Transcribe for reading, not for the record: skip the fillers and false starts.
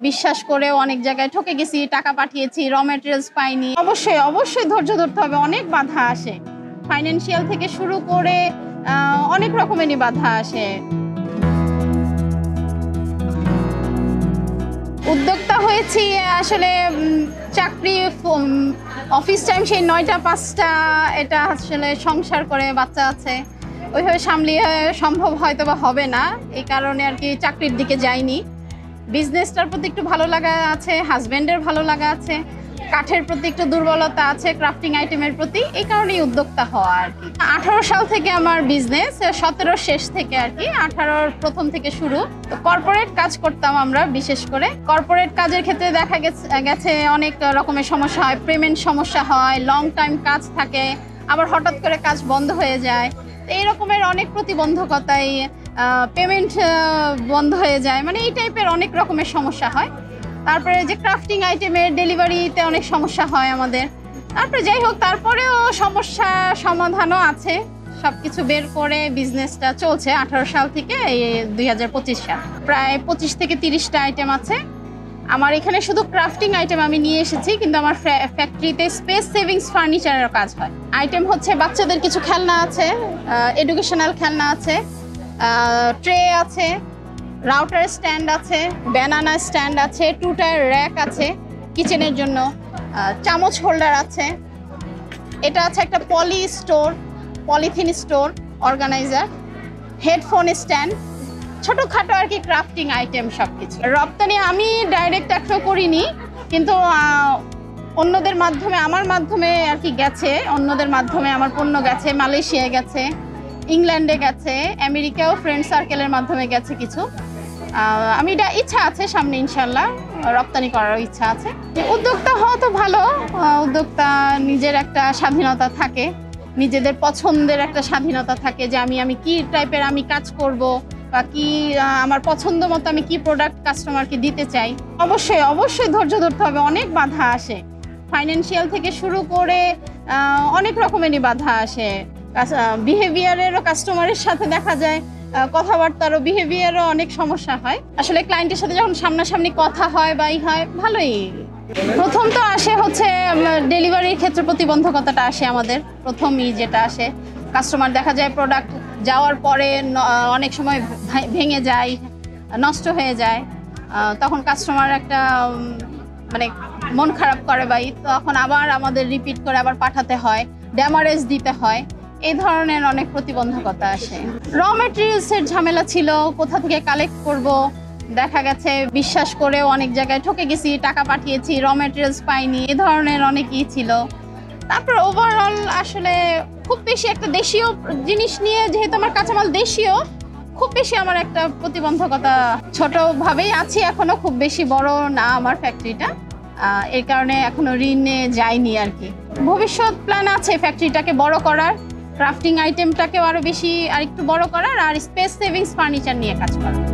বিশ্বাস করেও অনেক জায়গায় ঠকে গেছি, টাকা পাঠিয়েছি, র ম্যাটেরিয়ালস পাইনি। অবশ্যই অবশ্যই ধৈর্য ধরতে হবে, অনেক বাধা আসে, ফাইন্যান্সিয়াল থেকে শুরু করে অনেক রকমেরই বাধা আসে। উদ্যোক্তা হয়েছি আসলে চাকরি অফিস টাইম সেই 9টা 5টা, এটা আসলে সংসার করে বাচ্চা আছে, ওইভাবে সামলিয়ে সম্ভব হয়তো বা হবে না, এই কারণে আর কি চাকরির দিকে যাইনি। বিজনেসটার প্রতি একটু ভালো লাগা আছে, হাজব্যান্ডের ভালো লাগা আছে, কাঠের প্রতি একটু দুর্বলতা আছে, ক্রাফটিং আইটেমের প্রতি, এই কারণেই উদ্যোক্তা হওয়া আর কি। 18 সাল থেকে আমার বিজনেস, 17 শেষ থেকে আর কি, 18 প্রথম থেকে শুরু। কর্পোরেট কাজ করতাম আমরা, বিশেষ করে কর্পোরেট কাজের ক্ষেত্রে দেখা গেছে অনেক রকমের সমস্যা হয়, পেমেন্ট সমস্যা হয়, লং টাইম কাজ থাকে, আবার হঠাৎ করে কাজ বন্ধ হয়ে যায়, এই রকমের অনেক প্রতিবন্ধকতায় পেমেন্ট বন্ধ হয়ে যায়, মানে এই টাইপের অনেক রকমের সমস্যা হয়। তারপরে যে ক্রাফটিং আইটেমের ডেলিভারিতে অনেক সমস্যা হয় আমাদের। তারপরে যাই হোক, তারপরেও সমস্যা সমাধানও আছে, সব কিছু বের করে বিজনেসটা চলছে 18 সাল থেকে 2025 সাল। প্রায় 25 থেকে 30টা আইটেম আছে আমার এখানে। শুধু ক্রাফটিং আইটেম আমি নিয়ে এসেছি, কিন্তু আমার ফ্যাক্টরিতে স্পেস সেভিংস ফার্নিচারের কাজ হয়। আইটেম হচ্ছে বাচ্চাদের কিছু খেলনা আছে, এডুকেশনাল খেলনা আছে, ট্রে আছে, রাউটার স্ট্যান্ড আছে, ব্যানানা স্ট্যান্ড আছে, 2 টায়ার র্যাক আছে কিচেনের জন্য, চামচ হোল্ডার আছে, এটা আছে একটা polythene store organiser, headphone stand, ছোটোখাটো আর কি ক্রাফটিং আইটেম সব কিছু। রপ্তানি আমি ডাইরেক্ট এখনো করিনি, কিন্তু অন্যদের মাধ্যমে, আমার মাধ্যমে আর কি গেছে, অন্যদের মাধ্যমে আমার পণ্য গেছে, মালয়েশিয়ায় গেছে, ইংল্যান্ডে গেছে, আমেরিকাও ফ্রেন্ড সার্কেলের মাধ্যমে গেছে কিছু। আমি এটা ইচ্ছা আছে সামনে ইনশাল্লাহ রপ্তানি করার ইচ্ছা আছে। উদ্যোক্তা হওয়া তো ভালো, উদ্যোক্তা নিজের একটা স্বাধীনতা থাকে, নিজেদের পছন্দের একটা স্বাধীনতা থাকে, যে আমি কি টাইপের আমি কাজ করব, বা কি আমার পছন্দ মতো আমি কি প্রোডাক্ট কাস্টমারকে দিতে চাই। অবশ্যই অবশ্যই ধৈর্য ধরতে হবে, অনেক বাধা আসে, ফাইন্যান্সিয়াল থেকে শুরু করে অনেক রকমেরই বাধা আসে। বিহেভিয়ারেরও, কাস্টমারের সাথে দেখা যায় কথাবার্তারও, বিহেভিয়ারও অনেক সমস্যা হয়। আসলে ক্লায়েন্টের সাথে যখন সামনাসামনি কথা হয় বা হয়, ভালোই। প্রথম তো আসে হচ্ছে ডেলিভারির ক্ষেত্রে প্রতিবন্ধকতাটা আসে আমাদের, প্রথমই যেটা আসে, কাস্টমার দেখা যায় প্রোডাক্ট যাওয়ার পরে অনেক সময় ভেঙে যায়, নষ্ট হয়ে যায়, তখন কাস্টমার একটা মানে মন খারাপ করে, বা তখন আবার আমাদের রিপিট করে আবার পাঠাতে হয়, ড্যামারেজ দিতে হয়, এই ধরনের অনেক প্রতিবন্ধকতা আসে। র ম্যাটেরিয়ালসের ঝামেলা ছিল, কোথা থেকে কালেক্ট করব, দেখা গেছে বিশ্বাস করেও অনেক জায়গায় ঠকে গেছি, টাকা পাঠিয়েছি, র ম্যাটেরিয়ালস পাইনি, এই ধরনের অনেকই ছিল। তারপর ওভারঅল আসলে খুব বেশি একটা দেশীয় জিনিস নিয়ে, যেহেতু আমার কাঁচামাল দেশীয়, খুব বেশি আমার একটা প্রতিবন্ধকতা, ছোটভাবেই আছি এখনো, খুব বেশি বড় না আমার ফ্যাক্টরিটা, এর কারণে এখনো ঋণে যায়নি আর কি। ভবিষ্যৎ প্ল্যান আছে ফ্যাক্টরিটাকে বড় করার, ক্রাফটিং আইটেমটাকেও আরো বেশি আরেকটু বড় করার, আর স্পেস সেভিংস ফার্নিচার নিয়ে কাজ করার।